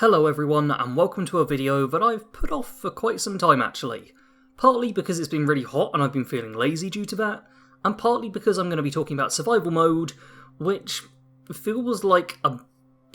Hello everyone, and welcome to a video that I've put off for quite some time actually. Partly because it's been really hot and I've been feeling lazy due to that, and partly because I'm going to be talking about survival mode, which feels like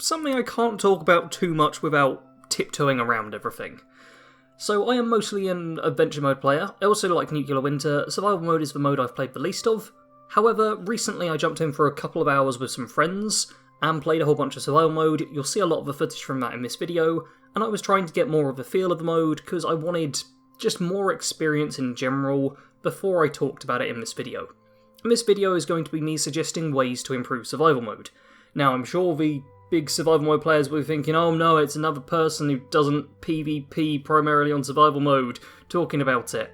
something I can't talk about too much without tiptoeing around everything. So I am mostly an adventure mode player. I also like Nuclear Winter. Survival mode is the mode I've played the least of. However, recently I jumped in for a couple of hours with some friends and played a whole bunch of survival mode. You'll see a lot of the footage from that in this video, and I was trying to get more of a feel of the mode because I wanted just more experience in general before I talked about it in this video. And this video is going to be me suggesting ways to improve survival mode. Now, I'm sure the big survival mode players will be thinking, oh no, it's another person who doesn't PvP primarily on survival mode talking about it.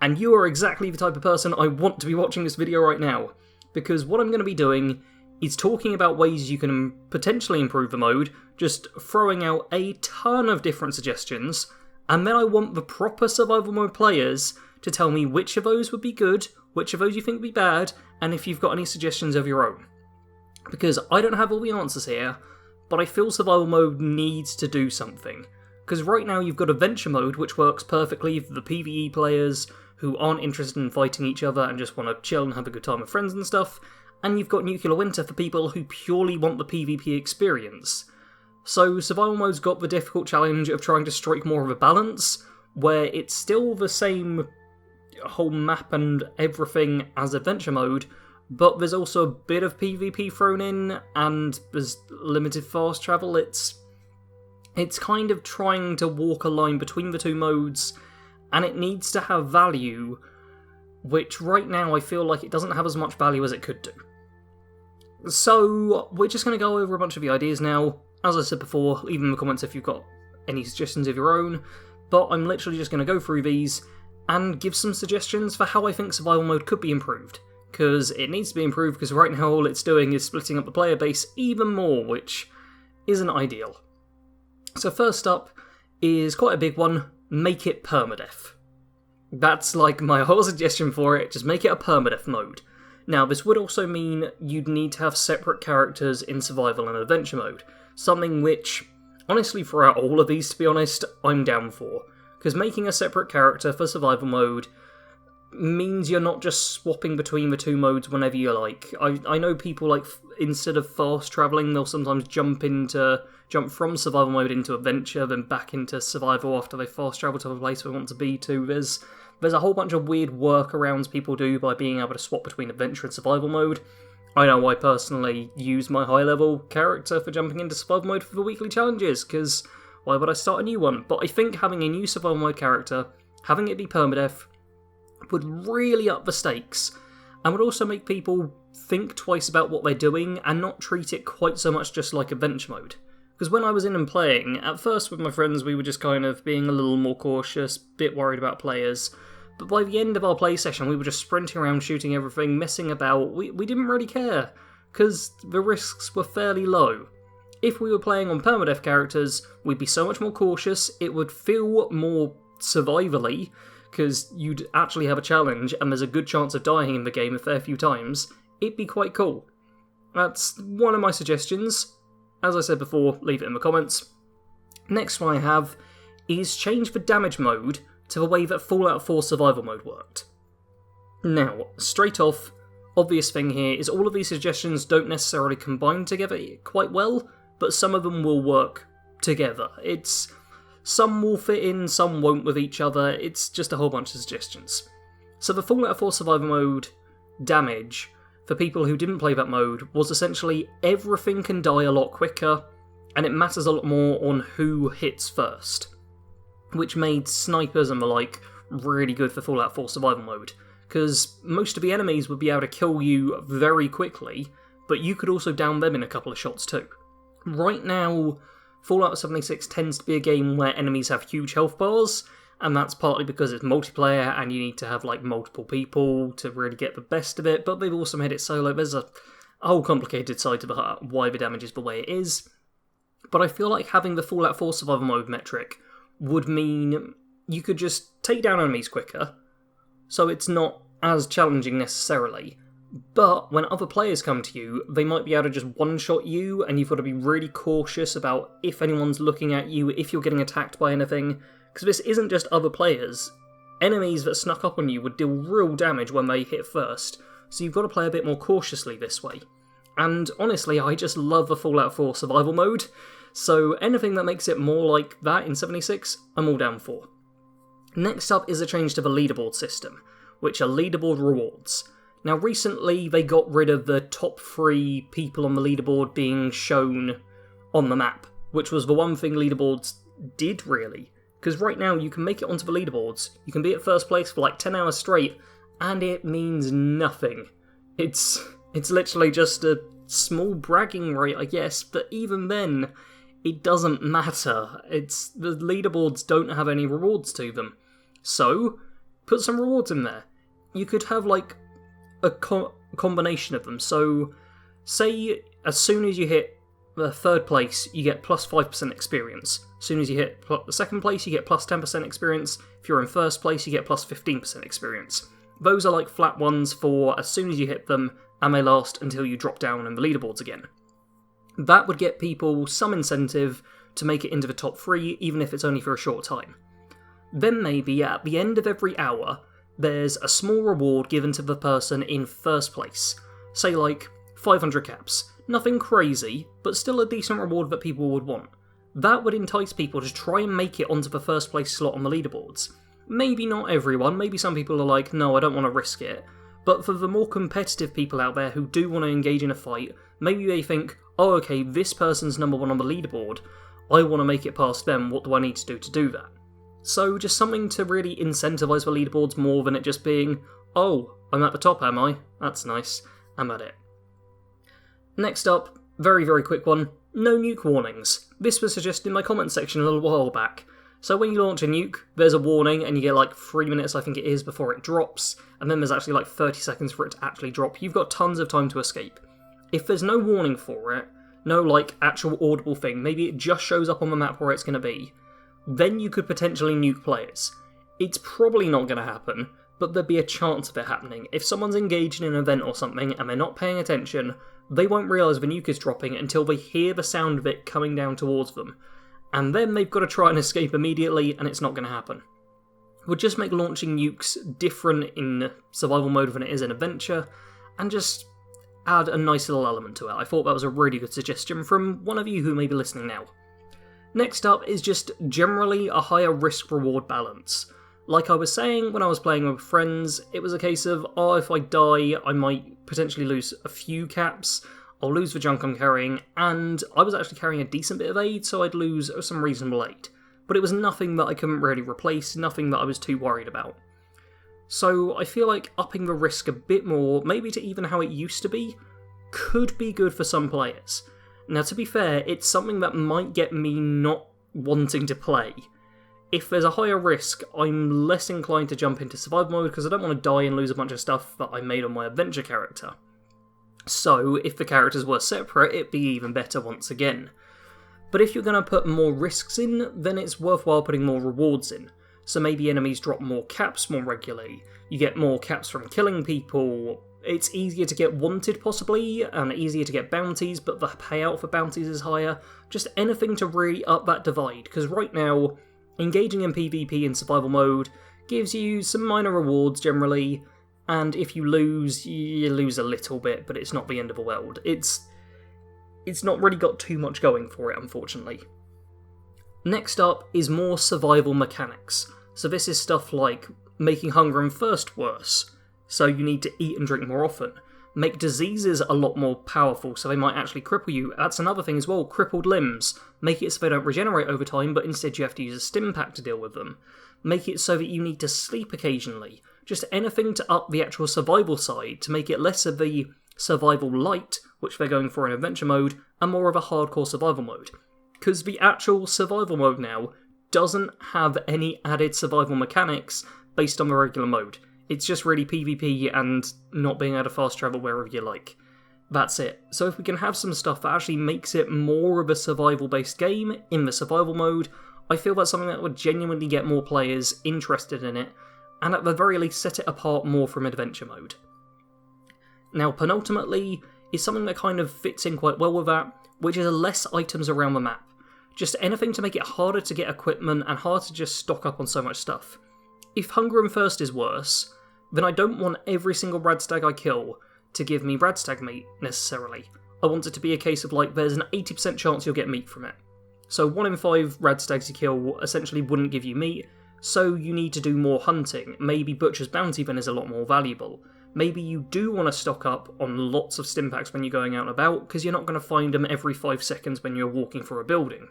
And you are exactly the type of person I want to be watching this video right now, because what I'm going to be doing is talking about ways you can potentially improve the mode, just throwing out a ton of different suggestions, and then I want the proper survival mode players to tell me which of those would be good, which of those you think would be bad, and if you've got any suggestions of your own. Because I don't have all the answers here, but I feel survival mode needs to do something. Because right now you've got adventure mode, which works perfectly for the PvE players who aren't interested in fighting each other and just want to chill and have a good time with friends and stuff, and you've got Nuclear Winter for people who purely want the PvP experience. So survival mode's got the difficult challenge of trying to strike more of a balance, where it's still the same whole map and everything as adventure mode, but there's also a bit of PvP thrown in, and there's limited fast travel. It's kind of trying to walk a line between the two modes, and it needs to have value, which right now I feel like it doesn't have as much value as it could do. So, we're just going to go over a bunch of the ideas now. As I said before, leave in the comments if you've got any suggestions of your own, but I'm literally just going to go through these and give some suggestions for how I think survival mode could be improved, because it needs to be improved because right now all it's doing is splitting up the player base even more, which isn't ideal. So first up is quite a big one: make it permadeath. That's like my whole suggestion for it, just make it a permadeath mode. Now, this would also mean you'd need to have separate characters in survival and adventure mode, something which, honestly, throughout all of these, to be honest, I'm down for. Because making a separate character for survival mode means you're not just swapping between the two modes whenever you like. I know people, like, instead of fast travelling, they'll sometimes jump from survival mode into adventure, then back into survival after they fast travel to the place they want to be to. There's a whole bunch of weird workarounds people do by being able to swap between adventure and survival mode. I know I personally use my high-level character for jumping into survival mode for the weekly challenges, because why would I start a new one? But I think having a new survival mode character, having it be permadeath, would really up the stakes, and would also make people think twice about what they're doing and not treat it quite so much just like adventure mode. Because when I was in and playing, at first with my friends we were just kind of being a little more cautious, bit worried about players, but by the end of our play session we were just sprinting around shooting everything, messing about. We didn't really care, because the risks were fairly low. If we were playing on permadeath characters, we'd be so much more cautious, it would feel more survivally, because you'd actually have a challenge and there's a good chance of dying in the game a fair few times. It'd be quite cool. That's one of my suggestions. As I said before, leave it in the comments. Next one I have is change the damage mode to the way that Fallout 4 survival mode worked. Now, straight off, obvious thing here is all of these suggestions don't necessarily combine together quite well, but some of them will work together. Some will fit in, some won't with each other. It's just a whole bunch of suggestions. So the Fallout 4 survival mode damage, for people who didn't play that mode, was essentially everything can die a lot quicker, and it matters a lot more on who hits first, which made snipers and the like really good for Fallout 4 survival mode, because most of the enemies would be able to kill you very quickly, but you could also down them in a couple of shots too. Right now, Fallout 76 tends to be a game where enemies have huge health bars, and that's partly because it's multiplayer and you need to have like multiple people to really get the best of it, but they've also made it so like there's a whole complicated side to why the damage is the way it is. But I feel like having the Fallout 4 survival mode metric would mean you could just take down enemies quicker, so it's not as challenging necessarily, But when other players come to you, they might be able to just one-shot you, and you've got to be really cautious about if anyone's looking at you, if you're getting attacked by anything, because this isn't just other players. Enemies that snuck up on you would deal real damage when they hit first, so you've got to play a bit more cautiously this way. And honestly, I just love the Fallout 4 survival mode, so anything that makes it more like that in 76, I'm all down for. Next up is a change to the leaderboard system, which are leaderboard rewards. Now recently they got rid of the top 3 people on the leaderboard being shown on the map, which was the one thing leaderboards did really. Because right now you can make it onto the leaderboards, you can be at first place for like 10 hours straight, and it means nothing. It's literally just a small bragging right, I guess, but even then, it doesn't matter. The leaderboards don't have any rewards to them. So, put some rewards in there. You could have like a combination of them. So, say as soon as you hit the third place, you get plus 5% experience. As soon as you hit the second place, you get plus 10% experience. If you're in first place, you get plus 15% experience. Those are like flat ones for as soon as you hit them, and they last until you drop down in the leaderboards again. That would get people some incentive to make it into the top 3, even if it's only for a short time. Then maybe at the end of every hour, there's a small reward given to the person in first place. Say like 500 caps. Nothing crazy, but still a decent reward that people would want. That would entice people to try and make it onto the first place slot on the leaderboards. Maybe not everyone, maybe some people are like, no, I don't want to risk it. But for the more competitive people out there who do want to engage in a fight, maybe they think, oh okay, this person's number 1 on the leaderboard, I want to make it past them, what do I need to do that? So just something to really incentivise the leaderboards more than it just being, oh, I'm at the top, am I? That's nice. I'm at it. Next up, very quick one, no nuke warnings. This was suggested in my comment section a little while back. So when you launch a nuke, there's a warning and you get like 3 minutes I think it is before it drops, and then there's actually like 30 seconds for it to actually drop. You've got tons of time to escape. If there's no warning for it, no like actual audible thing, maybe it just shows up on the map where it's going to be, then you could potentially nuke players. It's probably not going to happen, but there'd be a chance of it happening. If someone's engaged in an event or something and they're not paying attention, they won't realise the nuke is dropping until they hear the sound of it coming down towards them. And then they've got to try and escape immediately, and it's not going to happen. It would just make launching nukes different in survival mode than it is in adventure, and just add a nice little element to it. I thought that was a really good suggestion from one of you who may be listening now. Next up is just generally a higher risk-reward balance. Like I was saying, when I was playing with friends, it was a case of, oh, if I die, I might potentially lose a few caps, I'll lose the junk I'm carrying, and I was actually carrying a decent bit of aid, so I'd lose some reasonable aid. But it was nothing that I couldn't really replace, nothing that I was too worried about. So I feel like upping the risk a bit more, maybe to even how it used to be, could be good for some players. Now to be fair, it's something that might get me not wanting to play. If there's a higher risk, I'm less inclined to jump into survival mode because I don't want to die and lose a bunch of stuff that I made on my adventure character. So if the characters were separate, it'd be even better once again. But if you're going to put more risks in, then it's worthwhile putting more rewards in. So maybe enemies drop more caps more regularly, you get more caps from killing people, it's easier to get wanted possibly, and easier to get bounties, but the payout for bounties is higher. Just anything to really up that divide, because right now, engaging in PvP in survival mode gives you some minor rewards generally, and if you lose a little bit, but it's not the end of the world. It's not really got too much going for it, unfortunately. Next up is more survival mechanics. So this is stuff like making hunger and thirst worse, so you need to eat and drink more often. Make diseases a lot more powerful, so they might actually cripple you. That's another thing as well, crippled limbs. Make it so they don't regenerate over time, but instead you have to use a stim pack to deal with them. Make it so that you need to sleep occasionally. Just anything to up the actual survival side, to make it less of the survival light, which they're going for in adventure mode, and more of a hardcore survival mode. Because the actual survival mode now doesn't have any added survival mechanics based on the regular mode. It's just really PvP and not being able to fast travel wherever you like. That's it. So if we can have some stuff that actually makes it more of a survival-based game in the survival mode, I feel that's something that would genuinely get more players interested in it, and at the very least set it apart more from adventure mode. Now, penultimately is something that kind of fits in quite well with that, which is less items around the map. Just anything to make it harder to get equipment and harder to just stock up on so much stuff. If hunger and thirst is worse, then I don't want every single radstag I kill to give me radstag meat, necessarily. I want it to be a case of like, there's an 80% chance you'll get meat from it. So 1 in 5 radstags you kill essentially wouldn't give you meat, so you need to do more hunting. Maybe Butcher's Bounty then is a lot more valuable. Maybe you do want to stock up on lots of stimpaks when you're going out and about, because you're not going to find them every 5 seconds when you're walking through a building.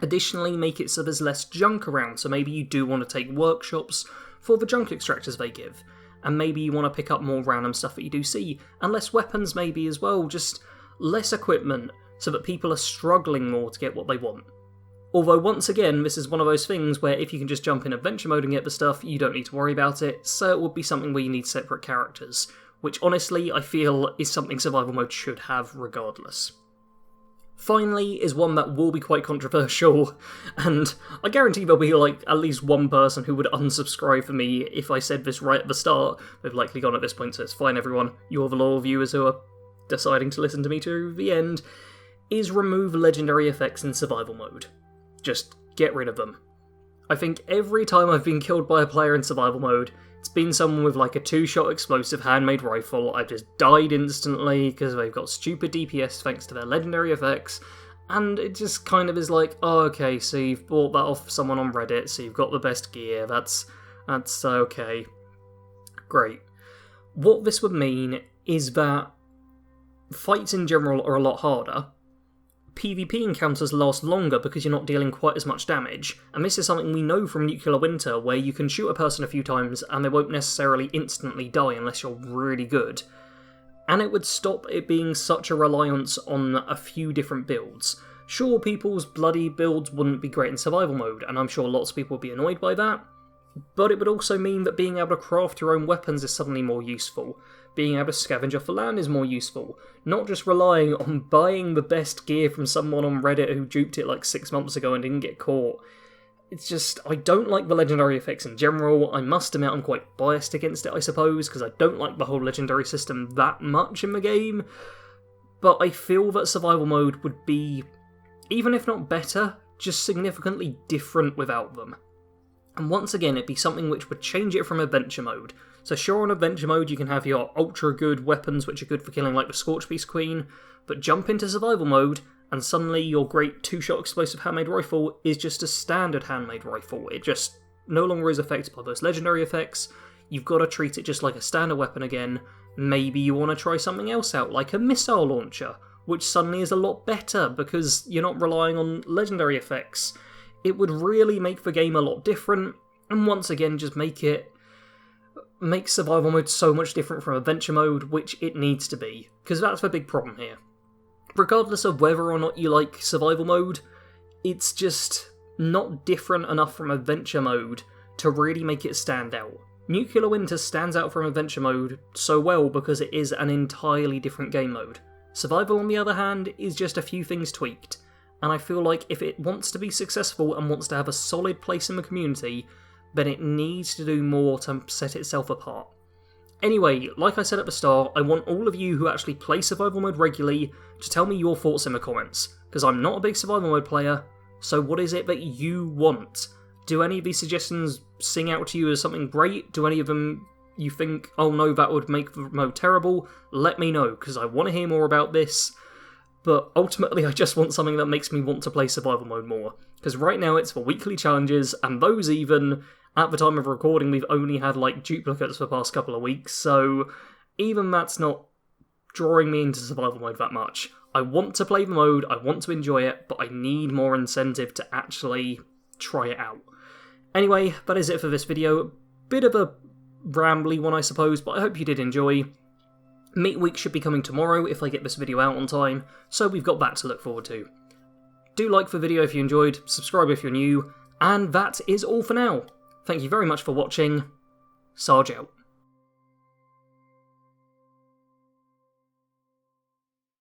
Additionally, make it so there's less junk around, so maybe you do want to take workshops for the junk extractors they give, and maybe you want to pick up more random stuff that you do see, and less weapons maybe as well, just less equipment, so that people are struggling more to get what they want. Although once again, this is one of those things where if you can just jump in adventure mode and get the stuff, you don't need to worry about it, so it would be something where you need separate characters, which honestly I feel is something survival mode should have regardless. Finally is one that will be quite controversial, and I guarantee there'll be like at least one person who would unsubscribe for me if I said this right at the start. They've likely gone at this point, so it's fine everyone. You're the loyal viewers who are deciding to listen to me to the end, is remove legendary effects in survival mode. Just get rid of them. I think every time I've been killed by a player in survival mode, it's been someone with like a 2-shot explosive handmade rifle. I've just died instantly because they've got stupid DPS thanks to their legendary effects, and it just kind of is like, oh, okay, so you've bought that off someone on Reddit, so you've got the best gear, that's okay. Great. What this would mean is that fights in general are a lot harder. PvP encounters last longer because you're not dealing quite as much damage, and this is something we know from Nuclear Winter, where you can shoot a person a few times and they won't necessarily instantly die unless you're really good. And it would stop it being such a reliance on a few different builds. Sure, people's bloody builds wouldn't be great in survival mode, and I'm sure lots of people would be annoyed by that, but it would also mean that being able to craft your own weapons is suddenly more useful. Being able to scavenge off the land is more useful. Not just relying on buying the best gear from someone on Reddit who duped it like 6 months ago and didn't get caught. It's just, I don't like the legendary effects in general. I must admit I'm quite biased against it, I suppose, because I don't like the whole legendary system that much in the game. But I feel that survival mode would be, even if not better, just significantly different without them. And once again, it'd be something which would change it from adventure mode. So sure, on adventure mode you can have your ultra good weapons which are good for killing like the Scorchbeast Queen, but jump into survival mode and suddenly your great 2-shot explosive handmade rifle is just a standard handmade rifle. It just no longer is affected by those legendary effects. You've got to treat it just like a standard weapon again. Maybe you want to try something else out, like a missile launcher, which suddenly is a lot better because you're not relying on legendary effects. It would really make the game a lot different, and once again just make survival mode so much different from adventure mode, which it needs to be, because that's the big problem here. Regardless of whether or not you like survival mode, it's just not different enough from adventure mode to really make it stand out. Nuclear Winter stands out from adventure mode so well because it is an entirely different game mode. Survival, on the other hand, is just a few things tweaked, and I feel like if it wants to be successful and wants to have a solid place in the community, then it needs to do more to set itself apart. Anyway, like I said at the start, I want all of you who actually play survival mode regularly to tell me your thoughts in the comments, because I'm not a big survival mode player, so what is it that you want? Do any of these suggestions sing out to you as something great? Do any of them you think, oh no, that would make the mode terrible? Let me know, because I want to hear more about this. But ultimately I just want something that makes me want to play survival mode more, because right now it's for weekly challenges, and those even, at the time of recording, we've only had like duplicates for the past couple of weeks, so even that's not drawing me into survival mode that much. I want to play the mode, I want to enjoy it, but I need more incentive to actually try it out. Anyway, that is it for this video. Bit of a rambly one, I suppose, but I hope you did enjoy. Meat Week should be coming tomorrow if I get this video out on time, so we've got that to look forward to. Do like the video if you enjoyed, subscribe if you're new, and that is all for now. Thank you very much for watching. Sarge out.